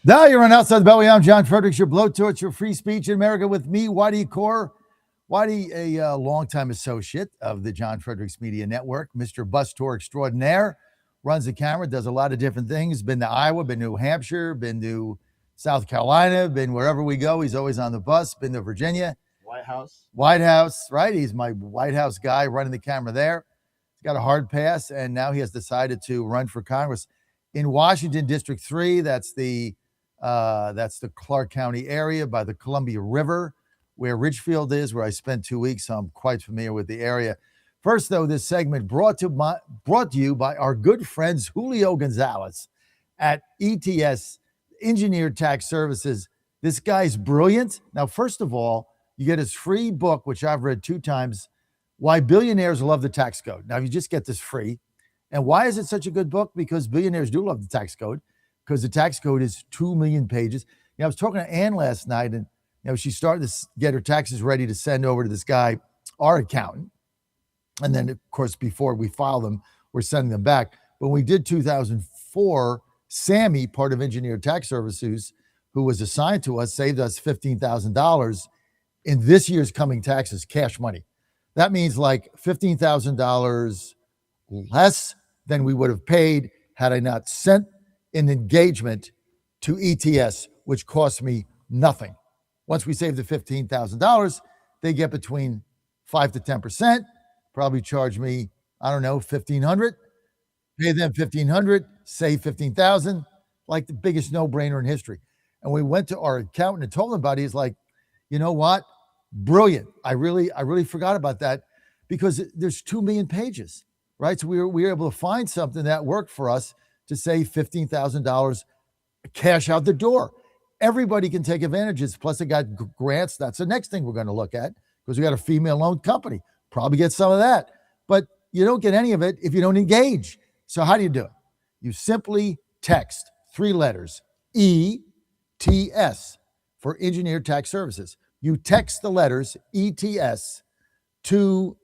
Now you're on Outside the Beltway. I'm John Fredericks, your blowtorch, your free speech in America with me, Wadi Yakhour. Wadi, a longtime associate of the John Fredericks Media Network, Mr. Bus Tour Extraordinaire, runs the camera, does a lot of different things. Been to Iowa, been to New Hampshire, been to South Carolina, been wherever we go. He's always on the bus, been to Virginia. White House, right? He's my White House guy running the camera there. He's got a hard pass, and now he has decided to run for Congress in Washington, District 3. That's the Clark County area by the Columbia River, where Ridgefield is, where I spent 2 weeks, so I'm quite familiar with the area. First, though, this segment brought to you by our good friends Julio Gonzalez at ETS, Engineered Tax Services. This guy's brilliant. Now, first of all, you get his free book, which I've read 2 times, Why Billionaires Love the Tax Code. Now, you just get this free. And why is it such a good book? Because billionaires do love the tax code, because the tax code is 2 million pages. You know, I was talking to Ann last night, and she started to get her taxes ready to send over to this guy, our accountant. And then, of course, before we file them, we're sending them back. But when we did 2004, Sammy, part of Engineered Tax Services, who was assigned to us, saved us $15,000 in this year's coming taxes, cash money. That means like $15,000 less than we would have paid had I not sent an engagement to ETS, which cost me nothing. Once we save the $15,000, they get between 5 to 10%, probably charge me, I don't know, $1,500, pay them $1,500, save $15,000, like the biggest no-brainer in history. And we went to our accountant and told him about it. He's like, you know what? Brilliant. I really forgot about that, because there's 2 million pages, right? So we were able to find something that worked for us to save $15,000 cash out the door. Everybody can take advantages. Plus, it got grants. That's the next thing we're going to look at, because we got a female-owned company. Probably get some of that. But you don't get any of it if you don't engage. So how do you do it? You simply text 3 letters, ETS, for Engineered Tax Services. You text the letters ETS to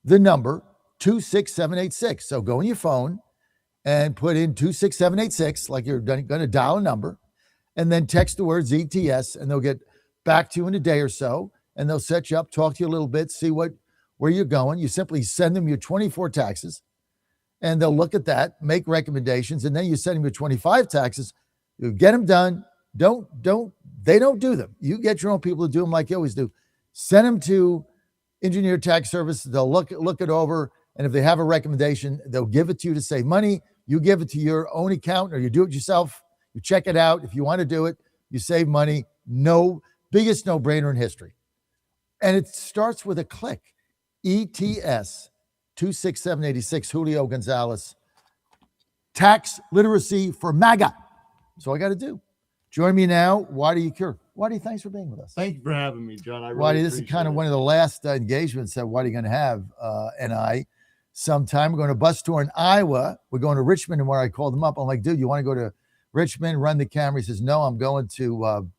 the number 26786. So go on your phone and put in 26786, like you're going to dial a number, and then text the words ETS, and they'll get back to you in a day or so, and they'll set you up, talk to you a little bit, see where you're going. You simply send them your 24 taxes, and they'll look at that, make recommendations, and then you send them your 25 taxes. You get them done. They don't do them. You get your own people to do them like you always do. Send them to Engineered Tax Service. They'll look it over, and if they have a recommendation, they'll give it to you to save money. You give it to your own accountant, or you do it yourself. You check it out. If you want to do it, you save money. Biggest no-brainer in history. And it starts with a click. ETS 26786, Julio Gonzalez. Tax literacy for MAGA. That's all I got to do. Join me now, Wadi Yakhour. Wadi, thanks for being with us. Thank you for having me, John. Wadi, this is kind of one of the last engagements that Wadi going to have and I sometime. We're going to bus tour in Iowa. We're going to Richmond, and where I called him up, I'm like, dude, you want to go to Richmond, run the camera? He says, no, I'm going to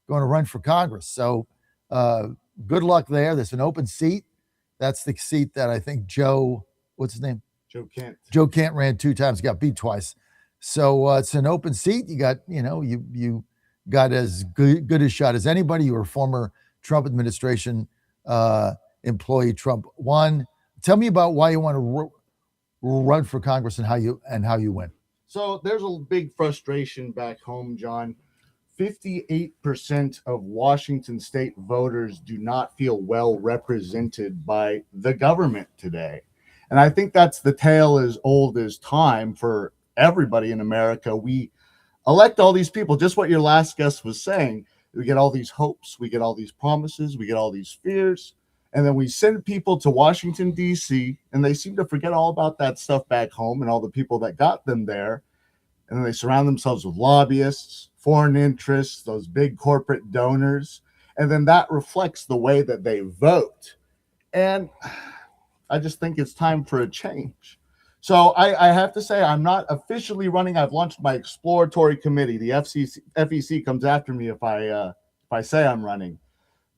run for Congress. So good luck there. There's an open seat. That's the seat that I think what's his name? Joe Kent ran 2 times, got beat twice. So it's an open seat. You got, you got as good a shot as anybody. You were a former Trump administration employee. Trump won. Tell me about why you want to run for Congress and how you win. So there's a big frustration back home, John. 58% of Washington state voters do not feel well represented by the government today. And I think that's the tale as old as time for everybody in America. We elect all these people, just what your last guest was saying. We get all these hopes, we get all these promises, we get all these fears, and then we send people to Washington, D.C., and they seem to forget all about that stuff back home and all the people that got them there. And then they surround themselves with lobbyists, foreign interests, those big corporate donors, and then that reflects the way that they vote. And I just think it's time for a change. So I have to say, I'm not officially running. I've launched my exploratory committee. The FEC comes after me if I say I'm running.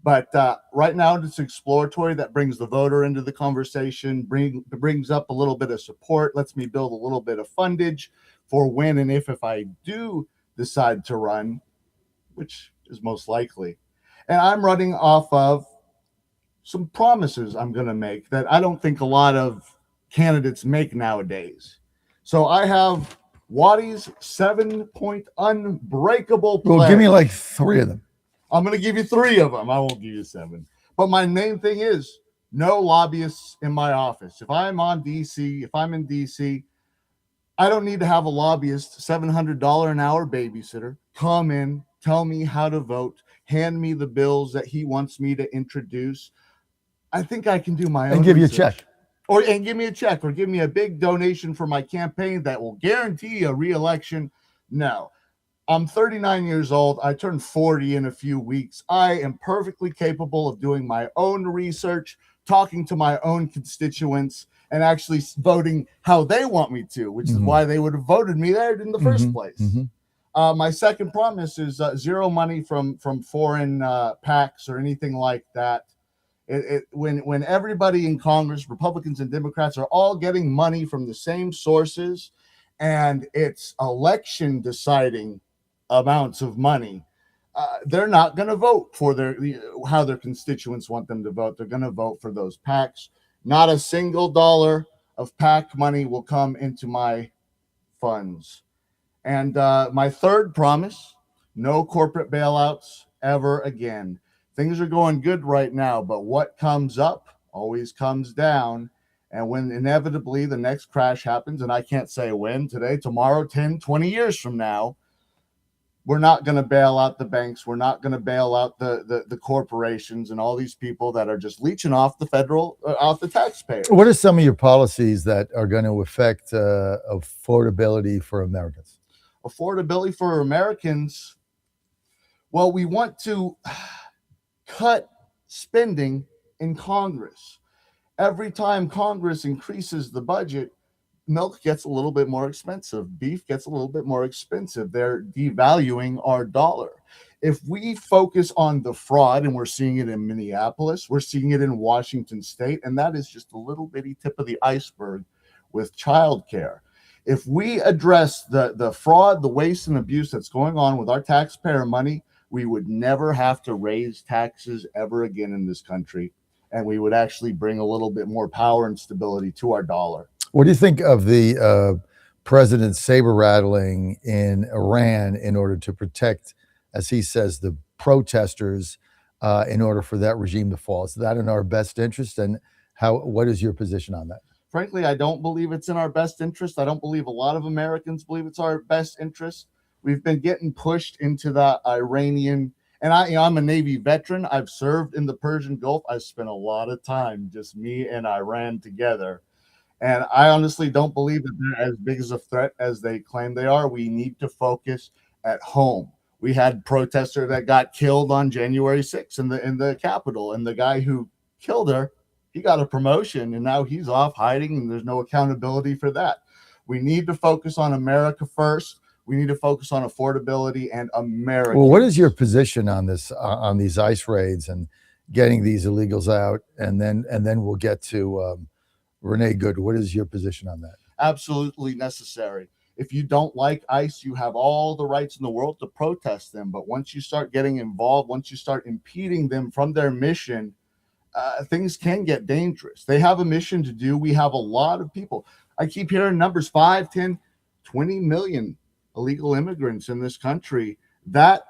But right now, it's exploratory. That brings the voter into the conversation, brings up a little bit of support, lets me build a little bit of fundage for when and if I do decide to run, which is most likely. And I'm running off of some promises I'm going to make that I don't think a lot of candidates make nowadays. So I have Wadi's 7-point unbreakable pledge. Well, give me like 3 of them. I'm going to give you 3 of them. I won't give you 7. But my main thing is no lobbyists in my office. If I'm in DC, I don't need to have a lobbyist, $700 an hour babysitter, come in, tell me how to vote, hand me the bills that he wants me to introduce. I think I can do my own and give research. you a check. And give me a check or give me a big donation for my campaign that will guarantee a re-election. No. I'm 39 years old. I turned 40 in a few weeks. I am perfectly capable of doing my own research, talking to my own constituents, and actually voting how they want me to, which is why they would have voted me there in the first place. My second promise is zero money from foreign PACs or anything like that. When everybody in Congress, Republicans and Democrats, are all getting money from the same sources, and it's election deciding amounts of money, they're not going to vote for how their constituents want them to vote. They're going to vote for those PACs. Not a single dollar of PAC money will come into my funds. And my third promise, no corporate bailouts ever again. Things are going good right now, but what comes up always comes down. And when inevitably the next crash happens, and I can't say when, today, tomorrow, 10, 20 years from now, we're not going to bail out the banks. We're not going to bail out the corporations and all these people that are just leeching off off the taxpayers. What are some of your policies that are going to affect affordability for Americans? Affordability for Americans. Well, we want to cut spending in Congress. Every time Congress increases the budget, milk gets a little bit more expensive. Beef gets a little bit more expensive. They're devaluing our dollar. If we focus on the fraud, and we're seeing it in Minneapolis, we're seeing it in Washington State, and that is just a little bitty tip of the iceberg with childcare. If we address the fraud, the waste, and abuse that's going on with our taxpayer money, we would never have to raise taxes ever again in this country, and we would actually bring a little bit more power and stability to our dollar. What do you think of the president's saber rattling in Iran in order to protect, as he says, the protesters in order for that regime to fall? Is that in our best interest? And what is your position on that? Frankly, I don't believe it's in our best interest. I don't believe a lot of Americans believe it's our best interest. We've been getting pushed into that Iranian, and I'm a Navy veteran. I've served in the Persian Gulf. I've spent a lot of time, just me and Iran together. And I honestly don't believe that they're as big as a threat as they claim they are. We need to focus at home. We had protesters that got killed on January 6th in the Capitol, and the guy who killed her, he got a promotion, and now he's off hiding, and there's no accountability for that. We need to focus on America first. We need to focus on affordability and America. Well, what is your position on this, on these ICE raids and getting these illegals out, and then we'll get to Renee Good? What is your position on that? Absolutely necessary. If you don't like ICE, you have all the rights in the world to protest them. But once you start getting involved, once you start impeding them from their mission, things can get dangerous. They have a mission to do. We have a lot of people. I keep hearing numbers, 5, 10, 20 million illegal immigrants in this country. That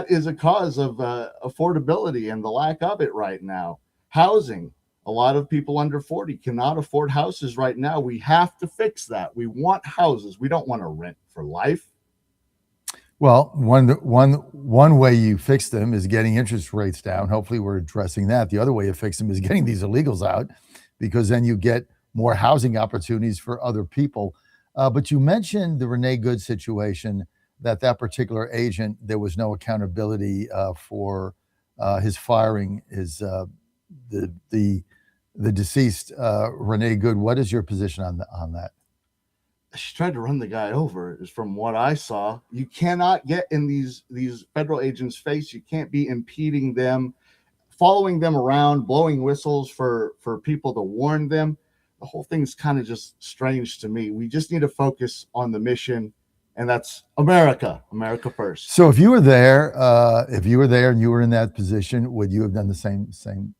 is a cause of affordability and the lack of it right now. Housing. A lot of people under 40 cannot afford houses right now. We have to fix that. We want houses. We don't want to rent for life. Well, one way you fix them is getting interest rates down. Hopefully we're addressing that. The other way you fix them is getting these illegals out, because then you get more housing opportunities for other people. But you mentioned the Renee Good situation, that particular agent, there was no accountability for his firing, the deceased Renee Good. What is your position on that? She tried to run the guy over, is from what I saw. You cannot get in these federal agents' face. You can't be impeding them, following them around, blowing whistles for people to warn them. The whole thing is kind of just strange to me. We just need to focus on the mission And that's America first. So if you were there, and you were in that position, would you have done the same?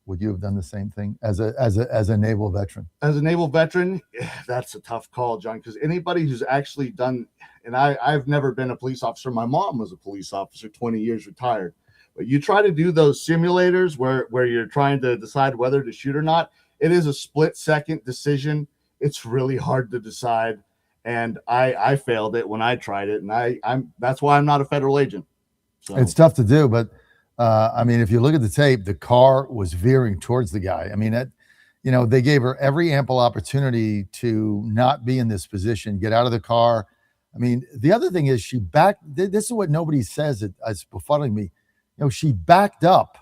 Would you have done the same thing as a naval veteran? As a naval veteran, that's a tough call, John, because anybody who's actually done, and I've never been a police officer. My mom was a police officer, 20 years retired. But you try to do those simulators where you're trying to decide whether to shoot or not. It is a split-second decision. It's really hard to decide. And I failed it when I tried it, and that's why I'm not a federal agent. So it's tough to do, but I mean, if you look at the tape, the car was veering towards the guy. I mean, they gave her every ample opportunity to not be in this position, get out of the car. I mean, the other thing is she backed. This is what nobody says. It's befuddling me. She backed up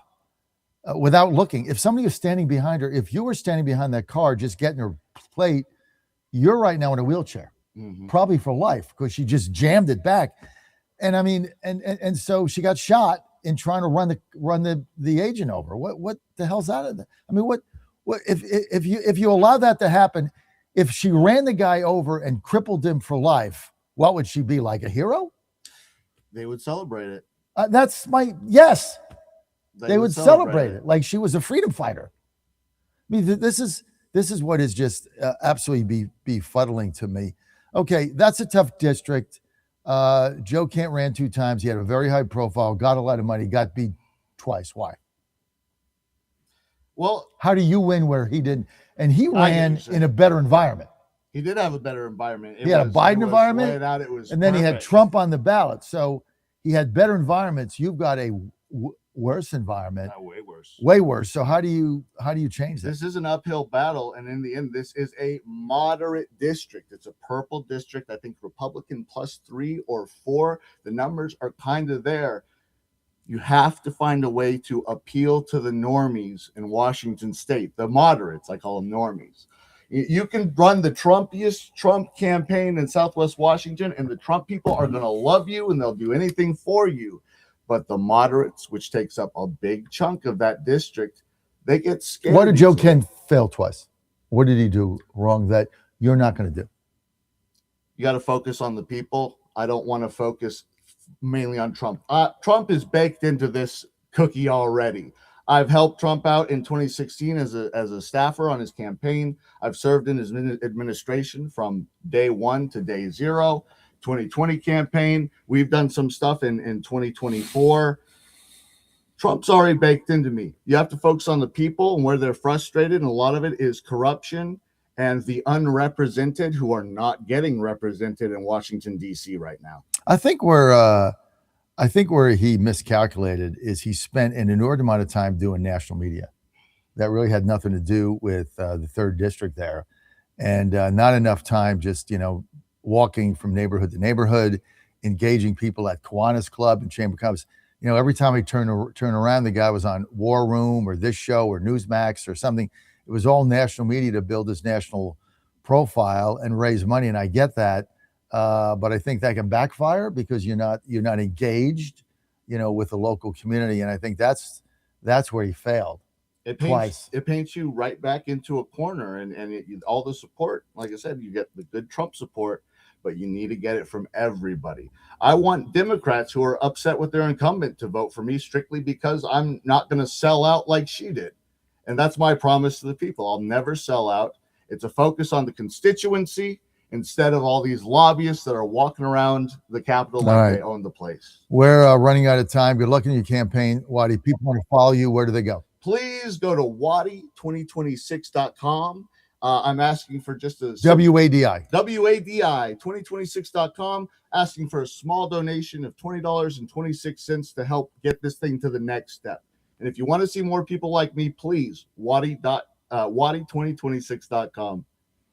without looking. If somebody was standing behind her, if you were standing behind that car, just getting her plate, you're right now in a wheelchair. Mm-hmm. Probably for life, because she just jammed it back. And I mean, and so she got shot in trying to run the agent over. What the hell's out of that? I mean, what if you allow that to happen, if she ran the guy over and crippled him for life, what would she be, like a hero? They would celebrate it. Yes. They would celebrate it like she was a freedom fighter. I mean, this is what is just absolutely befuddling to me. Okay, that's a tough district. Joe Kent ran 2 times. He had a very high profile, got a lot of money, got beat twice. Why? Well, how do you win where he didn't? And he ran in a better environment. He did have a better environment. He had a Biden environment, and then he had Trump on the ballot. So he had better environments. You've got a worse environment. Way worse. So how do you change that? This is an uphill battle, and in the end, this is a moderate district. It's a purple district. I think Republican +3 or 4. The numbers are kind of there. You have to find a way to appeal to the normies in Washington State, the moderates. I call them normies. You can run the Trumpiest Trump campaign in Southwest Washington, and the Trump people are going to love you, and they'll do anything for you. But the moderates, which takes up a big chunk of that district, they get scared. What did Joe Kent fail twice? What did he do wrong that you're not going to do? You got to focus on the people. I don't want to focus mainly on Trump. Trump is baked into this cookie already. I've helped Trump out in 2016 as a staffer on his campaign. I've served in his administration from day 1 to day 0. 2020 campaign. We've done some stuff in 2024. Trump's already baked into me. You have to focus on the people and where they're frustrated, and a lot of it is corruption and the unrepresented who are not getting represented in Washington, D.C. right now. I think where he miscalculated is he spent an inordinate amount of time doing national media that really had nothing to do with the 3rd district there, and not enough time just walking from neighborhood to neighborhood, engaging people at Kiwanis Club and Chamber Clubs. Every time I turn around, the guy was on War Room or this show or Newsmax or something. It was all national media to build his national profile and raise money. And I get that. But I think that can backfire because you're not engaged, with the local community. And I think that's where he failed. It paints you right back into a corner, and all the support. Like I said, you get the good Trump support, but you need to get it from everybody. I want Democrats who are upset with their incumbent to vote for me strictly because I'm not going to sell out like she did. And that's my promise to the people. I'll never sell out. It's a focus on the constituency instead of all these lobbyists that are walking around the Capitol like they own the place. We're running out of time. Good luck in your campaign, Wadi. People want to follow you. Where do they go? Please go to wadi2026.com. I'm asking for just a WADI 2026.com, asking for a small donation of $20.26 to help get this thing to the next step. And if you want to see more people like me, please wadi2026.com.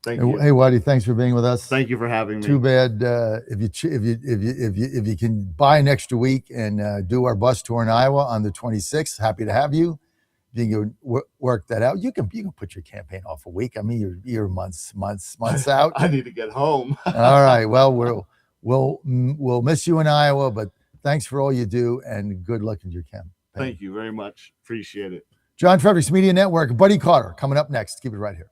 Thank you. Hey, Wadi, thanks for being with us. Thank you for having me. Too bad if you can buy an extra week and do our bus tour in Iowa on the 26th. Happy to have you. You can work that out. You can put your campaign off a week. I mean, you're months out. I need to get home. All right. Well, we'll miss you in Iowa, but thanks for all you do and good luck in your campaign. Thank you very much. Appreciate it. John Fredericks Media Network. Buddy Carter coming up next. Keep it right here.